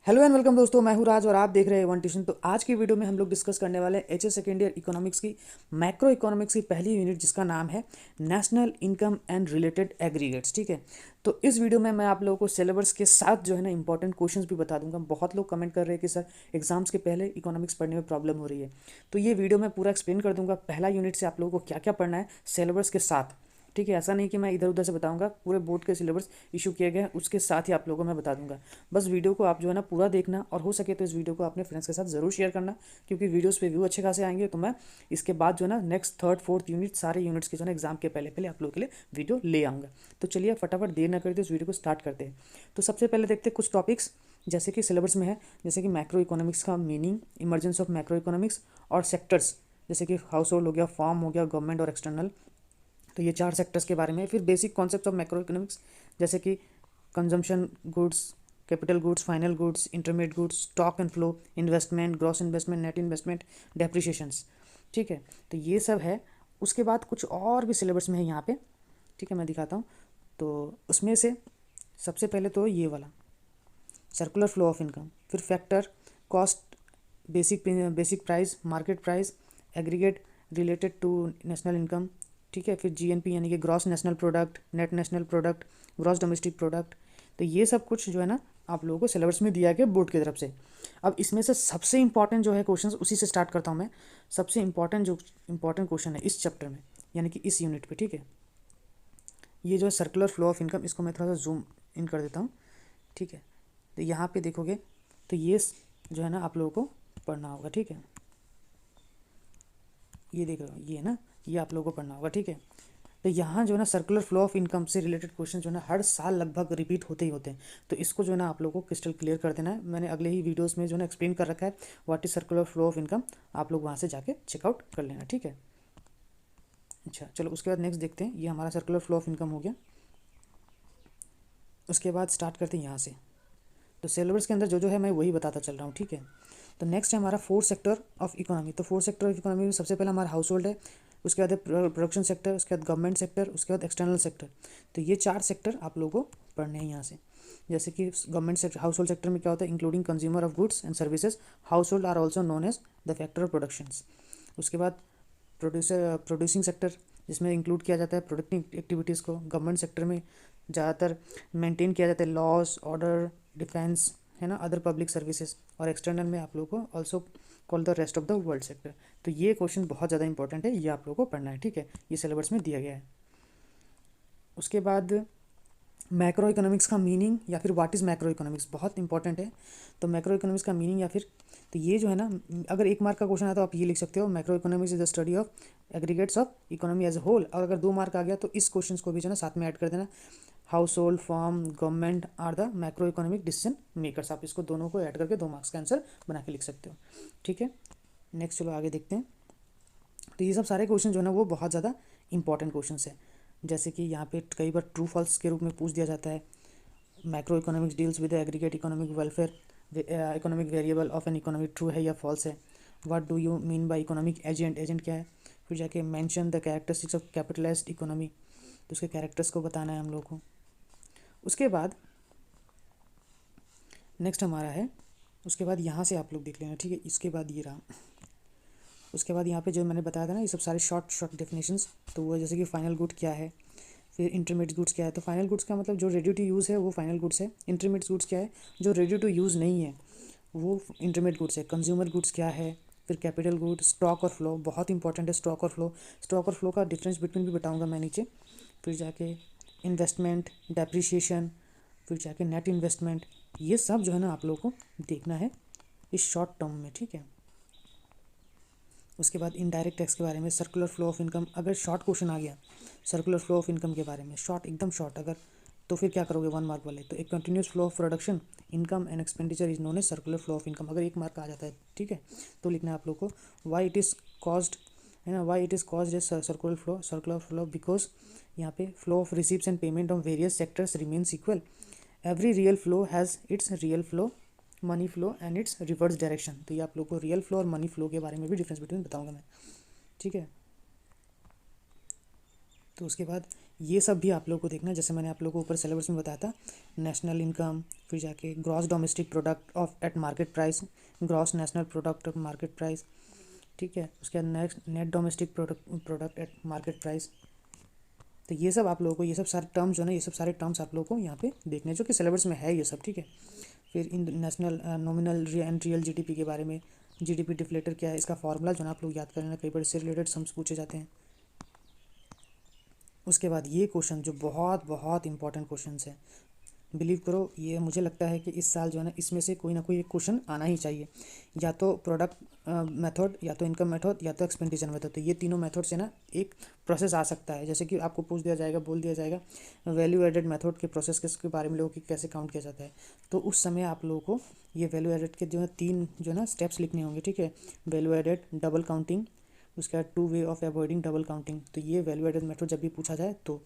Hello and welcome दोस्तों, मैं हूं राज और आप देख रहे हैं वन ट्यूशन। तो आज की वीडियो में हम लोग डिस्कस करने वाले हैं एचएस सेकेंड ईयर इकोनॉमिक्स की मैक्रो इकोनॉमिक्स की पहली यूनिट, जिसका नाम है national income and related aggregates. ठीक है, तो इस वीडियो में मैं आप लोगों को सिलेबस के साथ जो है ना इंपॉर्टेंट क्वेश्चंस भी बता दूंगा। बहुत लोग कमेंट कर रहे हैं कि सर एग्जाम्स के पहले इकोनॉमिक्स पढ़ने में प्रॉब्लम हो रही है, तो ये वीडियो मैं पूरा एक्सप्लेन कर दूंगा पहला यूनिट से आप लोगों को क्या क्या पढ़ना है सिलेबस के साथ। ठीक है, ऐसा नहीं कि मैं इधर उधर से बताऊंगा, पूरे बोर्ड के सिलेबस इशू किए गए हैं उसके साथ ही आप लोगों को मैं बता दूंगा। बस वीडियो को आप जो है ना पूरा देखना, और हो सके तो इस वीडियो को अपने फ्रेंड्स के साथ ज़रूर शेयर करना, क्योंकि वीडियोस पे व्यू अच्छे खासे आएंगे। तो मैं इसके बाद जो है ना नेक्स्ट थर्ड फोर्थ यूनिट सारे यूनिट्स के जो है ना एग्जाम के पहले पहले आप लोगों के लिए वीडियो ले आऊँगा। तो चलिए फटाफट देर न करते इस वीडियो को स्टार्ट करते हैं। तो सबसे पहले देखते हैं कुछ टॉपिक्स जैसे कि सिलेबस में है, जैसे कि मैक्रो इकोनॉमिक्स का meaning, emergence of macro economics और सेक्टर्स, जैसे कि हाउस होल्ड हो गया, फार्म हो गया, गवर्नमेंट और एक्सटर्नल। तो ये चार सेक्टर्स के बारे में। फिर basic concepts of macro economics, जैसे कि consumption goods, capital goods, final goods, intermediate goods, stock and flow, investment, gross investment, net investment, depreciations. ठीक है, तो ये सब है। उसके बाद कुछ और भी सिलेबस में है यहाँ पे। ठीक है, मैं दिखाता हूँ। तो उसमें से सबसे पहले तो ये वाला सर्कुलर फ्लो ऑफ इनकम, फिर factor, cost, basic price, market price, aggregate related to national income. ठीक है, फिर जीएनपी यानी कि gross national product, net national product, gross domestic product. तो ये सब कुछ जो है ना आप लोगों को सिलेबस में दिया गया बोर्ड की तरफ से। अब इसमें से सबसे इंपॉर्टेंट जो है क्वेश्चन, उसी से स्टार्ट करता हूँ मैं। सबसे इंपॉर्टेंट जो इंपॉर्टेंट क्वेश्चन है इस चैप्टर में, यानी कि इस यूनिट पे। ठीक है, ये जो है सर्कुलर फ्लो ऑफ इनकम, इसको मैं थोड़ा सा जूम इन कर देता हूँ। ठीक है, तो यहाँ पे देखोगे तो ये जो है ना आप लोगों को पढ़ना होगा। ठीक है, ये देख रहे हो, ये है ना, ये आप लोगों को पढ़ना होगा। ठीक है, तो यहाँ जो है ना सर्कुलर फ्लो ऑफ इनकम से रिलेटेड क्वेश्चन जो है ना हर साल लगभग रिपीट होते ही होते हैं। तो इसको जो है ना आप लोगों को क्रिस्टल क्लियर कर देना है। मैंने अगले ही वीडियोस में जो है ना एक्सप्लेन कर रखा है what is circular flow of income, आप लोग वहाँ से जाके चेकआउट कर लेना। ठीक है, अच्छा चलो उसके बाद नेक्स्ट देखते हैं। ये हमारा सर्कुलर फ्लो ऑफ इनकम हो गया। उसके बाद स्टार्ट करते हैं यहाँ से। तो सिलेबस के अंदर जो जो है मैं वही बताता चल रहा हूँ। ठीक है, तो नेक्स्ट है हमारा फोर्थ सेक्टर ऑफ इकोनॉमी। तो फोर्थ सेक्टर ऑफ इकोनॉमी में सबसे पहला हमारा हाउस होल्ड है, उसके बाद है प्रोडक्शन सेक्टर, उसके बाद गवर्नमेंट सेक्टर, उसके बाद एक्सटर्नल सेक्टर। तो ये चार सेक्टर आप लोगों को पढ़ने हैं यहाँ से। जैसे कि government sector, household sector में क्या होता है, including consumer of goods and services, household are also known as the factor of productions. उसके बाद प्रोड्यूसिंग सेक्टर, जिसमें इंक्लूड किया जाता है प्रोडक्टिव एक्टिविटीज़ को। गवर्नमेंट सेक्टर में ज़्यादातर मेंटेन किया जाता है लॉज, ऑर्डर, डिफेंस, है ना, अदर पब्लिक सर्विसेज। और एक्सटर्नल में आप लोगों को also call the rest of the world sector. तो ये क्वेश्चन बहुत ज़्यादा इंपॉर्टेंट है, ये आप लोगों को पढ़ना है। ठीक है, ये सिलेबस में दिया गया है। उसके बाद मैक्रो इकोनॉमिक्स का मीनिंग या फिर व्हाट इज़ मैक्रो इकोनॉमिक्स बहुत इंपॉर्टेंट है। तो मैक्रो इकोनॉमिक्स का मीनिंग या फिर, तो ये जो है ना, अगर एक मार्क का क्वेश्चन आया तो आप ये लिख सकते हो, macro economics is the study of aggregates of economy as a whole. और अगर 2 मार्क आ गया तो इस क्वेश्चन को भी जो है ना साथ में ऐड कर देना, household, firm, government are the macro economic decision makers. आप इसको दोनों को ऐड करके 2 मार्क्स का आंसर बना के लिख सकते हो। ठीक है, नेक्स्ट चलो आगे देखते हैं। तो ये सब सारे क्वेश्चन जो है ना वो बहुत ज़्यादा इंपॉर्टेंट क्वेश्चन है। जैसे कि यहाँ पे कई बार ट्रू फॉल्स के रूप में पूछ दिया जाता है। Macro economics deals with aggregate economic welfare, economic variable of an economy, true है या फॉल्स है। What do you mean by economic agent, agent क्या है। फिर जाके mention the characteristics of capitalised economy, तो उसके कैरेक्टर्स को बताना है हम लोग को। उसके बाद नेक्स्ट हमारा है, उसके बाद यहाँ से आप लोग देख लेना। ठीक है, इसके बाद ये रहा। उसके बाद यहाँ पे जो मैंने बताया था ना ये सब सारे शॉर्ट शॉर्ट डेफिनेशंस, तो वो जैसे कि फाइनल गुड क्या है, फिर इंटरमीडिएट गुड्स क्या है। तो फाइनल गुड्स का मतलब जो रेडी टू यूज़ है वो फाइनल गुड्स है। इंटरमीडिएट गुड्स क्या है, जो रेडी टू यूज़ नहीं है वो इंटरमीडिएट गुड्स है। कंज्यूमर गुड्स क्या है, फिर कैपिटल गुड, स्टॉक और फ्लो, बहुत इंपॉर्टेंट है स्टॉक और फ्लो। स्टॉक और फ्लो का डिफरेंस बिटवीन भी बताऊँगा मैं नीचे। फिर जाके इन्वेस्टमेंट, डेप्रिसिएशन, फिर जाके नेट इन्वेस्टमेंट, ये सब जो है ना आप लोगों को देखना है इस शॉर्ट टर्म में। ठीक है, उसके बाद इनडायरेक्ट टैक्स के बारे में, सर्कुलर फ्लो ऑफ इनकम। अगर शॉर्ट क्वेश्चन आ गया सर्कुलर फ्लो ऑफ इनकम के बारे में, शॉर्ट एकदम शॉर्ट, अगर तो फिर क्या करोगे 1 मार्क वाले, तो एक continuous flow of production, income and expenditure is known as circular flow of income. अगर 1 मार्क आ जाता है, ठीक है, तो लिखना है आप लोग को वाई इट इज़ कॉज्ड, है ना, why it is caused as circular flow because यहाँ पे flow of receipts and payment of various sectors remains equal. Every real flow has its real flow, money flow and its reverse direction. तो ये आप लोग को real flow और money flow के बारे में भी डिफरेंस बिटवीन बताऊंगा मैं। ठीक है, तो उसके बाद ये सब भी आप लोगों को देखना है। जैसे मैंने आप लोगों को ऊपर सिलेबस में बताया था, नेशनल इनकम, फिर जाके gross domestic product of eight market price, gross national product of market price, ठीक है। उसके बाद next net domestic product at market price. तो ये सब आप लोगों को, ये सब सारे टर्म्स जो है ना, ये सब सारे टर्म्स आप लोगों को यहाँ पे देखने हैं, जो कि सिलेबस में है ये सब, ठीक है। फिर इन national nominal and real GDP के बारे में, जीडीपी डिफ्लेटर क्या है, इसका फॉर्मूला जो है ना आप लोग याद कर लेना, कई बार इससे रिलेटेड सम्स पूछे जाते हैं। उसके बाद ये क्वेश्चन जो बहुत बहुत इंपॉर्टेंट क्वेश्चन है, बिलीव करो ये मुझे लगता है कि इस साल जो है ना इसमें से कोई ना कोई एक क्वेश्चन आना ही चाहिए, या तो प्रोडक्ट मेथड, या तो इनकम मेथड, या तो एक्सपेंडिचर मेथड। तो ये तीनों मेथड से ना एक प्रोसेस आ सकता है। जैसे कि आपको पूछ दिया जाएगा, बोल दिया जाएगा वैल्यू एडेड मेथड के प्रोसेस के बारे में लोगों की कैसे काउंट किया जाता है, तो उस समय आप लोगों को ये वैल्यू एडेड के जो है 3 जो है ना स्टेप्स लिखने होंगे, ठीक है। वैल्यू एडेड, डबल काउंटिंग, उसके बाद 2 way of avoiding double counting. तो ये वैल्यू एडेड मेथड जब भी पूछा जाए तो,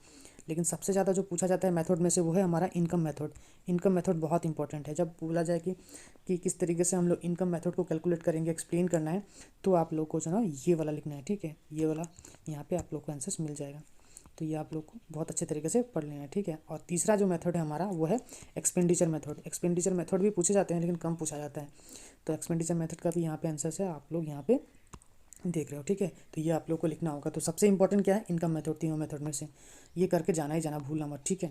लेकिन सबसे ज़्यादा जो पूछा जाता है मेथड में से वो है हमारा इनकम मेथड। इनकम मेथड बहुत इंपॉर्टेंट है। जब बोला जाए कि किस तरीके से हम लोग इनकम मेथड को कैलकुलेट करेंगे, एक्सप्लेन करना है, तो आप लोग को जो ना ये वाला लिखना है, ठीक है। ये वाला यहाँ पे आप लोग को आंसर्स मिल जाएगा। तो ये आप लोग को बहुत अच्छे तरीके से पढ़ लेना है, ठीक है। और तीसरा जो मेथड है हमारा वो है एक्सपेंडिचर मेथड। एक्सपेंडिचर मेथड भी पूछे जाते हैं लेकिन कम पूछा जाता है। तो एक्सपेंडिचर मेथड का भी यहाँ पे आंसर्स है, आप लोग यहाँ पे देख रहे हो, ठीक है। तो ये आप लोग को लिखना होगा। तो सबसे इंपॉर्टेंट क्या है, इनकम मेथड, तीनों मेथड में से ये करके जाना ही जाना, भूलना मत, ठीक है।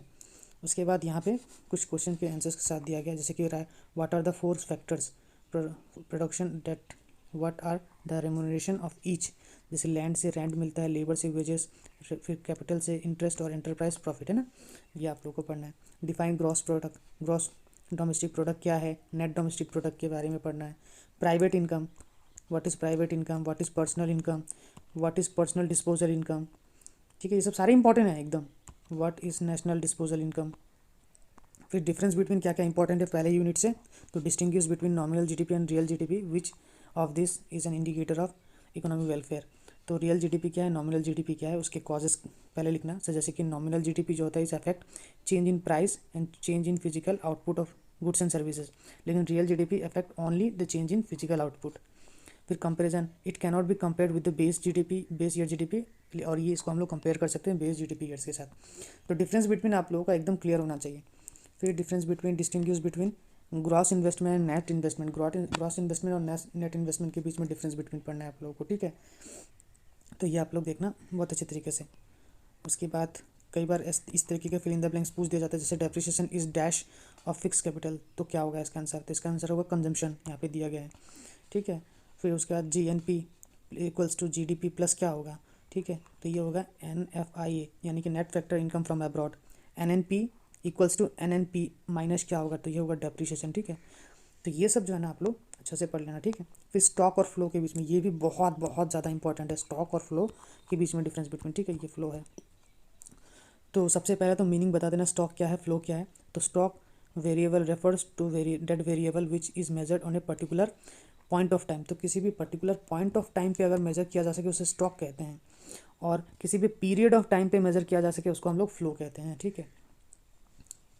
उसके बाद यहाँ पे कुछ क्वेश्चन के आंसर्स के साथ दिया गया, जैसे कि what are the 4 factors production that, what are the remuneration of each. जैसे लैंड से रेंट मिलता है, लेबर से वेजेस, फिर कैपिटल से इंटरेस्ट और एंटरप्राइज प्रॉफिट, है ना। ये आप लोग को पढ़ना है। Define gross product, gross domestic product क्या है, नेट डोमेस्टिक प्रोडक्ट के बारे में पढ़ना है। Private income, what is private income, what is personal income, what is personal disposal income, ठीक है। ये सब सारे इंपॉर्टेंट है एकदम। What is national disposal income. फिर डिफरेंस बिटवीन क्या क्या इंपॉर्टेंट है पहले यूनिट से, तो distinguish between nominal GDP and real GDP, which of this is an indicator of economic welfare. तो रियल जीडीपी क्या है, नॉमिनल जीडीपी क्या है, उसके कॉजेस पहले लिखना। सो जैसे कि नॉमिनल जीडीपी जो होता है इस affect change in price and change in physical output of goods and services, लेकिन real GDP affect only the change in physical output. फिर comparison, it cannot be compared with the base GDP, base year GDP, और ये इसको हम लोग compare कर सकते हैं बेस जीडीपी ईयर्स के साथ। तो डिफरेंस बिटवीन आप लोगों का एकदम क्लियर होना चाहिए। फिर difference between, distinguish between gross investment and net investment, gross investment और नेट इन्वेस्टमेंट के बीच में डिफरेंस बिटवीन पढ़ना है आप लोगों को, ठीक है। तो ये आप लोग देखना बहुत अच्छे तरीके से। उसके बाद कई बार इस तरीके के फिल इन द ब्लैंक्स पूछ दिया जाता है, जैसे depreciation is dash of fix capital, तो क्या होगा इसका आंसर, तो इसका आंसर होगा कंजम्पशन, यहाँ पे दिया गया है, ठीक है। फिर उसके बाद GNP equals to GDP plus क्या होगा, ठीक है। तो ये होगा NFIA, यानी कि net factor income from abroad. NNP equals to NNP minus क्या होगा, तो ये होगा डेप्रिसिएशन, ठीक है। तो ये सब जो है ना आप लोग अच्छे से पढ़ लेना, ठीक है। फिर स्टॉक और फ्लो के बीच में, ये भी बहुत बहुत ज़्यादा इंपॉर्टेंट है, स्टॉक और फ्लो के बीच में डिफरेंस बिटवीन, ठीक है। ये फ्लो है। तो सबसे पहले तो मीनिंग बता देना, स्टॉक क्या है, फ्लो क्या है। तो stock variable refers to that variable which is measured on a particular point of time. तो किसी भी पर्टिकुलर पॉइंट ऑफ टाइम पे अगर मेजर किया जा सके उसे स्टॉक कहते हैं, और किसी भी पीरियड ऑफ टाइम पे मेजर किया जा सके उसको हम लोग फ्लो कहते हैं, ठीक है।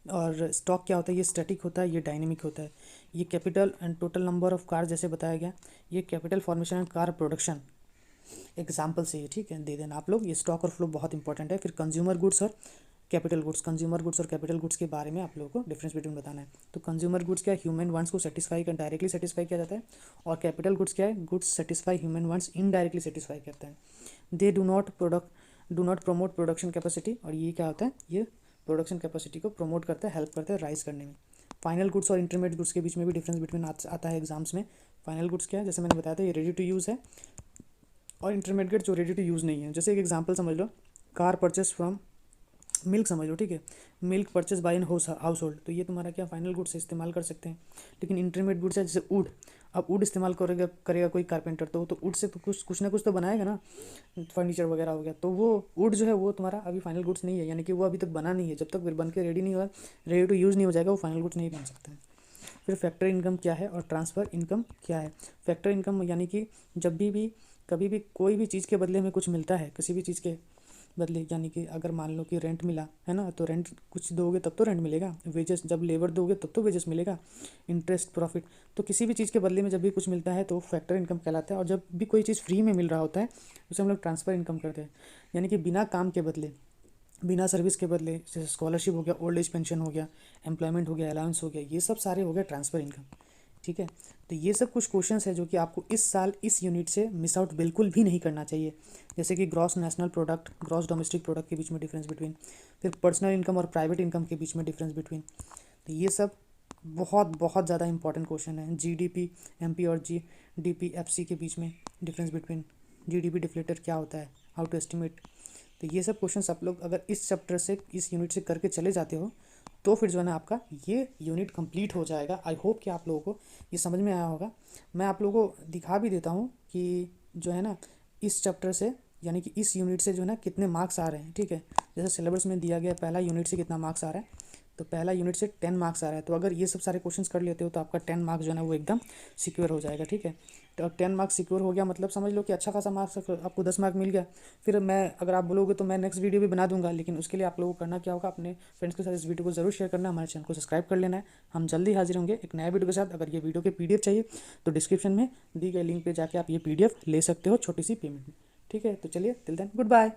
और स्टॉक क्या होता है, ये स्टैटिक होता है, ये डायनेमिक होता है। ये capital and total number of car जैसे बताया गया, ये capital formation and car production example से, ठीक है, दे देना आप लोग। ये स्टॉक और फ्लो बहुत इंपॉर्टेंट है। फिर कंज्यूमर गुड्स और कैपिटल गुड्स, कंज्यूमर गुड्स और कैपिटल गुड्स के बारे में आप लोगों को डिफरेंस बिटवीन बताना है। तो कंज्यूमर गुड्स क्या है, ह्यूमन वांट्स को सेटिस्फाई कर डायरेक्टली सेटिस्फाई किया जाता है, और कैपिटल गुड्स क्या है, goods satisfy human wants indirectly satisfy करते हैं। They do not promote production capacity, और ये क्या होता है, ये प्रोडक्शन कैपेसिटी को प्रमोट करता है, हेल्प करता है राइज करने में। फाइनल गुड्स और इंटरमीडिएट गुड्स के बीच में भी डिफरेंस बिटवीन आता है एग्जाम्स में। फाइनल गुड्स क्या है, जैसे मैंने बताया था, ये रेडी टू यूज़ है, और इंटरमीडिएट जो रेडी टू यूज़ नहीं है। जैसे एक एग्जांपल समझ लो, कार परचेस फ्रॉम मिल्क समझ लो, ठीक है, milk purchase by an household, तो ये तुम्हारा क्या फाइनल गुड्स से इस्तेमाल कर सकते हैं। लेकिन इंटरमीडिएट गुड्स है, जैसे वुड, अब वुड इस्तेमाल करेगा कोई कारपेंटर, तो वुड से तो कुछ ना कुछ तो बनाएगा ना, फर्नीचर वगैरह हो गया, तो वो वुड जो है वो तुम्हारा अभी फाइनल गुड्स नहीं है, यानी कि वो अभी तक बना नहीं है। जब तक बन के रेडी नहीं हुआ, रेडी टू यूज़ नहीं हो जाएगा, वो फाइनल गुड्स नहीं बन सकता है। फिर फैक्टर इनकम क्या है और ट्रांसफ़र इनकम क्या है। फैक्टर इनकम यानी कि जब भी कभी भी कोई भी चीज़ के बदले में कुछ मिलता है, किसी भी चीज़ के बदले, यानी कि अगर मान लो कि रेंट मिला है ना, तो रेंट कुछ दोगे तब तो रेंट मिलेगा, वेजेस जब लेबर दोगे तब तो वेजेस मिलेगा, इंटरेस्ट प्रॉफिट, तो किसी भी चीज़ के बदले में जब भी कुछ मिलता है तो फैक्टर इनकम कहलाता है। और जब भी कोई चीज़ फ्री में मिल रहा होता है उसे हम लोग ट्रांसफ़र इनकम करते हैं, यानी कि बिना काम के बदले बिना सर्विस के बदले, जैसे स्कॉलरशिप हो गया, ओल्ड एज पेंशन हो गया, एम्प्लॉयमेंट हो गया, अलाउंस हो गया, ये सब सारे हो गए ट्रांसफ़र इनकम। ठीक है, तो ये सब कुछ क्वेश्चंस है जो कि आपको इस साल इस यूनिट से मिस आउट बिल्कुल भी नहीं करना चाहिए। जैसे कि gross national product, gross domestic product के बीच में डिफरेंस बिटवीन, फिर पर्सनल इनकम और प्राइवेट इनकम के बीच में डिफरेंस बिटवीन। तो ये सब बहुत बहुत ज़्यादा इंपॉर्टेंट क्वेश्चन है। जीडीपी, एमपी और जीडीपी एफसी के बीच में डिफरेंस बिटवीन, जीडीपी डिफ्लेटर क्या होता है, हाउ टू एस्टिमेट। तो ये सब क्वेश्चंस आप लोग अगर इस चैप्टर से, इस यूनिट से करके चले जाते हो तो फिर जो है ना आपका ये यूनिट कंप्लीट हो जाएगा। आई होप कि आप लोगों को ये समझ में आया होगा। मैं आप लोगों को दिखा भी देता हूँ कि जो है ना इस चैप्टर से, यानी कि इस यूनिट से जो है ना कितने मार्क्स आ रहे हैं। ठीक है, जैसे सिलेबस में दिया गया पहला यूनिट से कितना मार्क्स आ रहा है, तो पहला यूनिट से 10 मार्क्स आ रहा है। तो अगर ये सब सारे क्वेश्चंस कर लेते हो तो आपका 10 मार्क्स जो है ना वो एकदम सिक्योर हो जाएगा। ठीक है, तो 10 मार्क्स सिक्योर हो गया मतलब समझ लो कि अच्छा खासा मार्क्स आपको 10 मार्क मिल गया। फिर मैं, अगर आप बोलोगे तो मैं नेक्स्ट वीडियो भी बना दूंगा, लेकिन उसके लिए आप लोगों को करना क्या होगा, अपने फ्रेंड्स के साथ इस वीडियो को जरूर शेयर करना, हमारे चैनल को सब्सक्राइब कर लेना है। हम जल्दी हाजिर होंगे एक नया वीडियो के साथ। अगर ये वीडियो के पीडीएफ चाहिए तो डिस्क्रिप्शन में दी गई लिंक पे जाके आप ये पीडीएफ ले सकते हो छोटी सी पेमेंट में। ठीक है, तो चलिए टिल देन गुड बाय।